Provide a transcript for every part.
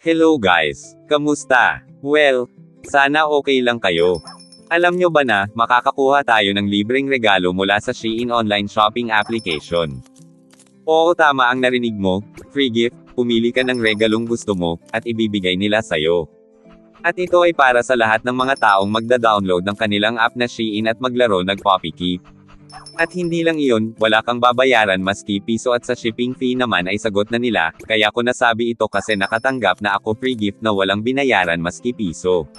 Hello guys! Kamusta? Well, sana okay lang kayo. Alam nyo ba na, makakakuha tayo ng libreng regalo mula sa Shein online shopping application? Oo, tama ang narinig mo, free gift, pumili ka ng regalong gusto mo, at ibibigay nila sa'yo. At ito ay para sa lahat ng mga taong magda-download ng kanilang app na Shein at maglaro ng Poppy Keep. At hindi lang iyon, wala kang babayaran maski piso at sa shipping fee naman ay sagot na nila, kaya ko nasabi ito kasi nakatanggap na ako free gift na walang binayaran maski piso.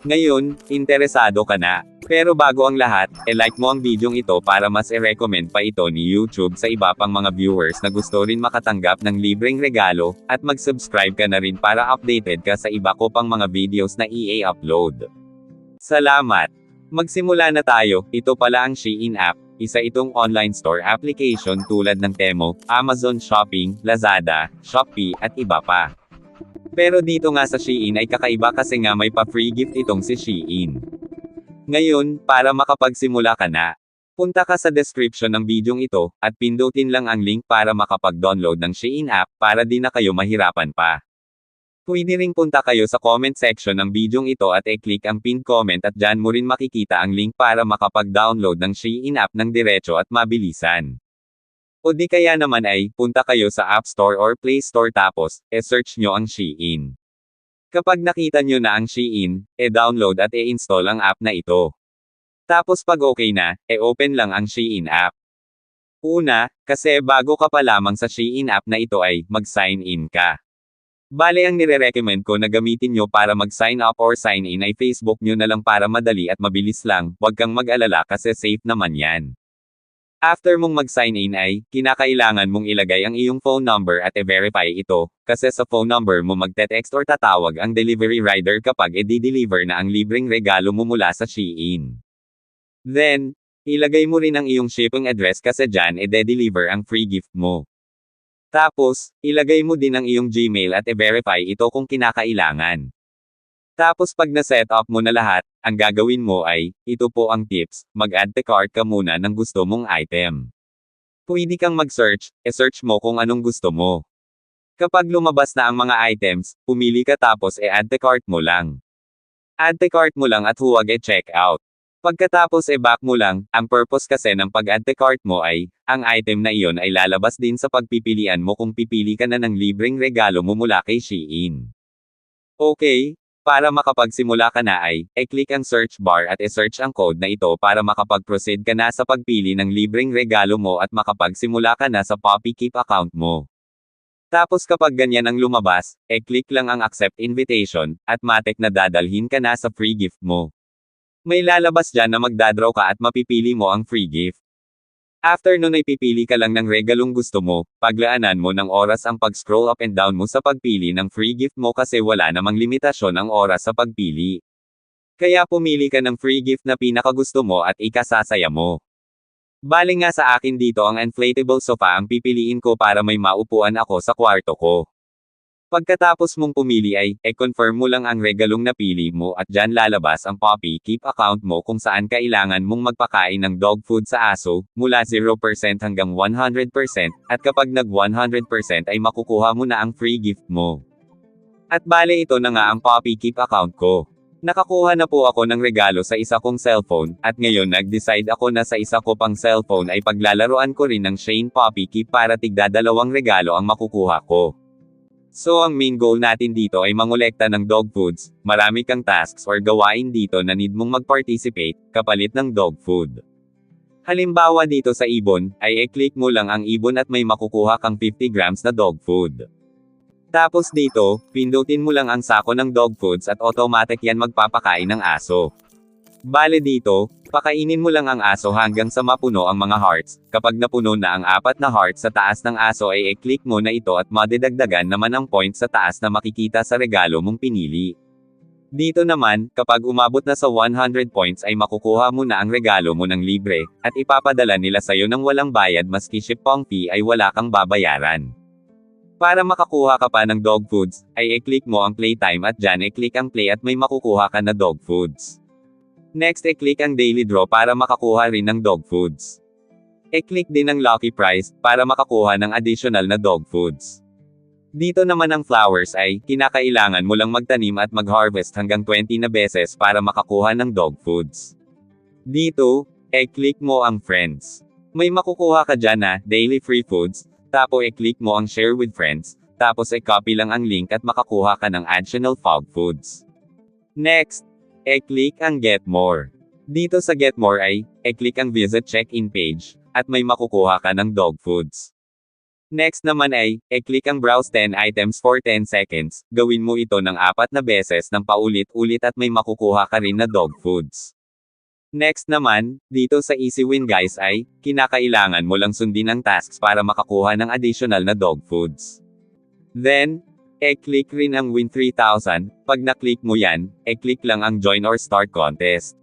Ngayon, interesado ka na. Pero bago ang lahat, like mo ang bidyong ito para mas i-recommend pa ito ni YouTube sa iba pang mga viewers na gusto rin makatanggap ng libreng regalo, at mag-subscribe ka na rin para updated ka sa iba ko pang mga videos na i-upload. Salamat! Magsimula na tayo. Ito pala ang Shein app. Isa itong online store application tulad ng Temu, Amazon Shopping, Lazada, Shopee, at iba pa. Pero dito nga sa Shein ay kakaiba kasi nga may pa-free gift itong si Shein. Ngayon, para makapagsimula ka na, punta ka sa description ng bidyong ito, at pindutin lang ang link para makapag-download ng Shein app, para di na kayo mahirapan pa. Pwede ring punta kayo sa comment section ng bidyong ito at i-click ang pinned comment at dyan mo rin makikita ang link para makapag-download ng Shein app ng diretso at mabilisan. O di kaya naman ay, punta kayo sa App Store or Play Store tapos, search nyo ang Shein. Kapag nakita nyo na ang Shein, download at i-install ang app na ito. Tapos pag okay na, open lang ang Shein app. Una, kasi bago ka pa lamang sa Shein app na ito ay, mag-sign in ka. Bale ang nire-recommend ko na gamitin nyo para mag-sign up or sign in ay Facebook nyo na lang para madali at mabilis lang, wag kang mag-alala kasi safe naman yan. After mong mag-sign in ay, kinakailangan mong ilagay ang iyong phone number at i-verify ito, kasi sa phone number mo magte-text or tatawag ang delivery rider kapag i-deliver na ang libreng regalo mo mula sa Shein. Then, ilagay mo rin ang iyong shipping address kasi dyan i-deliver ang free gift mo. Tapos, ilagay mo din ang iyong Gmail at i-verify ito kung kinakailangan. Tapos pag na-set up mo na lahat, ang gagawin mo ay, ito po ang tips, mag-add to cart ka muna ng gusto mong item. Pwede kang mag-search, search mo kung anong gusto mo. Kapag lumabas na ang mga items, pumili ka tapos add to cart mo lang. Add to cart mo lang at huwag check out. Pagkatapos back mo lang, ang purpose kasi ng pag-add to cart mo ay, ang item na iyon ay lalabas din sa pagpipilian mo kung pipili ka na ng libreng regalo mo mula kay Shein. Okay, para makapagsimula ka na ay, click ang search bar at search ang code na ito para makapag-proceed ka na sa pagpili ng libreng regalo mo at makapagsimula ka na sa Poppy Keep account mo. Tapos kapag ganyan ang lumabas, click lang ang accept invitation, at matik na dadalhin ka na sa free gift mo. May lalabas dyan na magdadraw ka at mapipili mo ang free gift. After nun ay pipili ka lang ng regalong gusto mo, paglaanan mo ng oras ang pag-scroll up and down mo sa pagpili ng free gift mo kasi wala namang limitasyon ang oras sa pagpili. Kaya pumili ka ng free gift na pinakagusto mo at ikasasaya mo. Bale nga sa akin dito ang inflatable sofa ang pipiliin ko para may maupuan ako sa kwarto ko. Pagkatapos mong pumili ay, confirm mo lang ang regalong napili mo at dyan lalabas ang Poppy Keep account mo kung saan kailangan mong magpakain ng dog food sa aso, mula 0% hanggang 100%, at kapag nag 100% ay makukuha mo na ang free gift mo. At bale ito na nga ang Poppy Keep account ko. Nakakuha na po ako ng regalo sa isa kong cellphone, at ngayon nag-decide ako na sa isa ko pang cellphone ay paglalaroan ko rin ng Shein Poppy Keep para tigdadalawang regalo ang makukuha ko. So ang main goal natin dito ay mangolekta ng dog foods, marami kang tasks or gawain dito na need mong mag-participate, kapalit ng dog food. Halimbawa dito sa ibon, ay i-click mo lang ang ibon at may makukuha kang 50 grams na dog food. Tapos dito, pindutin mo lang ang sako ng dog foods at automatic yan magpapakain ng aso. Bale dito, pakainin mo lang ang aso hanggang sa mapuno ang mga hearts. Kapag napuno na ang 4 na hearts sa taas ng aso ay i-click mo na ito at madidagdagan naman ang points sa taas na makikita sa regalo mong pinili. Dito naman, kapag umabot na sa 100 points ay makukuha mo na ang regalo mo ng libre, at ipapadala nila sa'yo ng walang bayad maski shipping fee ay wala kang babayaran. Para makakuha ka pa ng dog foods, ay i-click mo ang playtime at dyan i-click ang play at may makukuha ka na dog foods. Next i-click ang daily draw para makakuha rin ng dog foods. I-click din ang lucky prize, para makakuha ng additional na dog foods. Dito naman ang flowers ay, kinakailangan mo lang magtanim at mag-harvest hanggang 20 na beses para makakuha ng dog foods. Dito, click mo ang friends. May makukuha ka dyan na, daily free foods, tapos click mo ang share with friends, tapos copy lang ang link at makakuha ka ng additional fog foods. Next, click ang get more. Dito sa get more ay, click ang visit check-in page, at may makukuha ka ng dog foods. Next naman ay, click ang browse 10 items for 10 seconds, gawin mo ito ng 4 na beses ng paulit-ulit at may makukuha ka rin na dog foods. Next naman, dito sa easy win guys ay, kinakailangan mo lang sundin ang tasks para makakuha ng additional na dog foods. Then, click rin ang win 3,000, pag na-click mo yan, click lang ang join or start contest.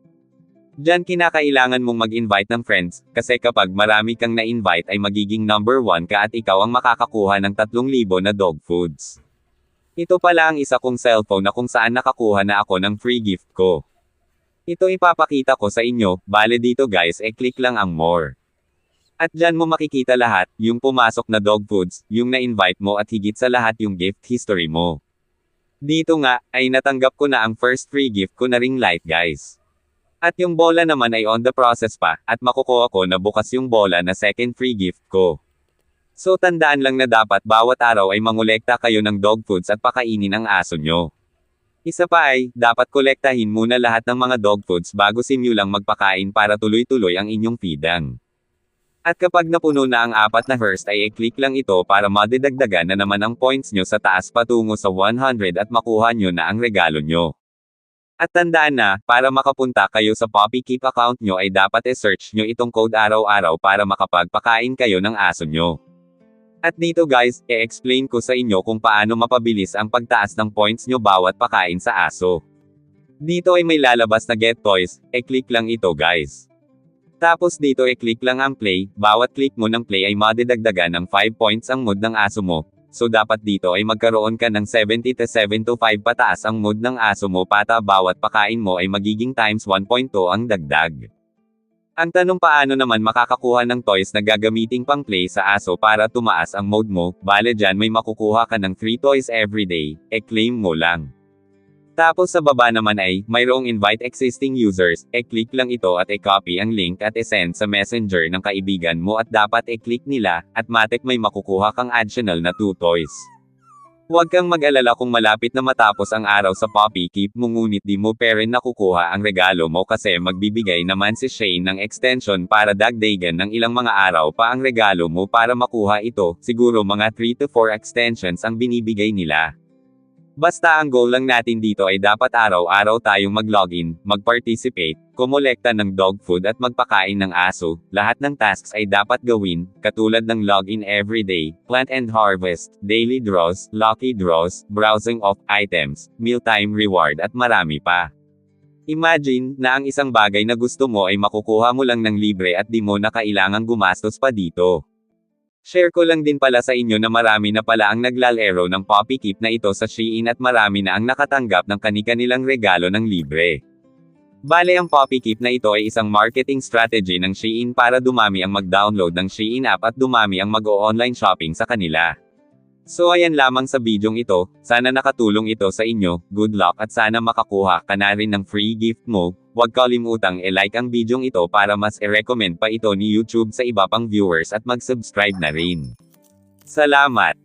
Diyan kinakailangan mong mag-invite ng friends, kasi kapag marami kang na-invite ay magiging number 1 ka at ikaw ang makakakuha ng 3,000 na dog foods. Ito pala ang isa kong cellphone na kung saan nakakuha na ako ng free gift ko. Ito ipapakita ko sa inyo, bale dito guys click lang ang more. At dyan mo makikita lahat, yung pumasok na dog foods, yung na-invite mo at higit sa lahat yung gift history mo. Dito nga, ay natanggap ko na ang first free gift ko na ring light guys. At yung bola naman ay on the process pa, at makukuha ko na bukas yung bola na second free gift ko. So tandaan lang na dapat bawat araw ay mangolekta kayo ng dog foods at pakainin ang aso nyo. Isa pa ay, dapat kolektahin muna lahat ng mga dog foods bago simulang magpakain para tuloy-tuloy ang inyong feeding. At kapag napuno na ang 4 na first ay click lang ito para madidagdagan na naman ang points nyo sa taas patungo sa 100 at makuha nyo na ang regalo nyo. At tandaan na, para makapunta kayo sa Poppy Keep account nyo ay dapat search nyo itong code araw-araw para makapagpakain kayo ng aso nyo. At dito guys, explain ko sa inyo kung paano mapabilis ang pagtaas ng points nyo bawat pakain sa aso. Dito ay may lalabas na get toys, click lang ito guys. Tapos dito click lang ang play, bawat click mo ng play ay madidagdagan ng 5 points ang mood ng aso mo. So dapat dito ay magkaroon ka ng 77 to 5 pataas ang mood ng aso mo pata bawat pakain mo ay magiging times 1.2 ang dagdag. Ang tanong paano naman makakakuha ng toys na gagamiting pang play sa aso para tumaas ang mood mo, bale dyan may makukuha ka ng 3 toys everyday, claim mo lang. Tapos sa baba naman ay, mayroong invite existing users, click lang ito at copy ang link at send sa messenger ng kaibigan mo at dapat click nila, at matik may makukuha kang additional na 2 toys. Huwag kang mag-alala kung malapit na matapos ang araw sa Poppy Keep mo ngunit di mo pa rin nakukuha ang regalo mo kasi magbibigay naman si Shane ng extension para dagdagan ng ilang mga araw pa ang regalo mo para makuha ito, siguro mga 3 to 4 extensions ang binibigay nila. Basta ang goal lang natin dito ay dapat araw-araw tayong mag-login, mag-participate, kumolekta ng dog food at magpakain ng aso. Lahat ng tasks ay dapat gawin, katulad ng login everyday, plant and harvest, daily draws, lucky draws, browsing of items, mealtime reward at marami pa. Imagine na ang isang bagay na gusto mo ay makukuha mo lang ng libre at di mo na kailangang gumastos pa dito. Share ko lang din pala sa inyo na marami na pala ang naglalaro ng Poppy Keep na ito sa Shein at marami na ang nakatanggap ng kani-kanilang regalo ng libre. Bale ang Poppy Keep na ito ay isang marketing strategy ng Shein para dumami ang mag-download ng Shein app at dumami ang mag-o-online shopping sa kanila. So ayan lamang sa bidyong ito, sana nakatulong ito sa inyo, good luck at sana makakuha ka na rin ng free gift mo. Huwag kalimutang i-like ang bidyong ito para mas i-recommend pa ito ni YouTube sa iba pang viewers at mag-subscribe na rin. Salamat!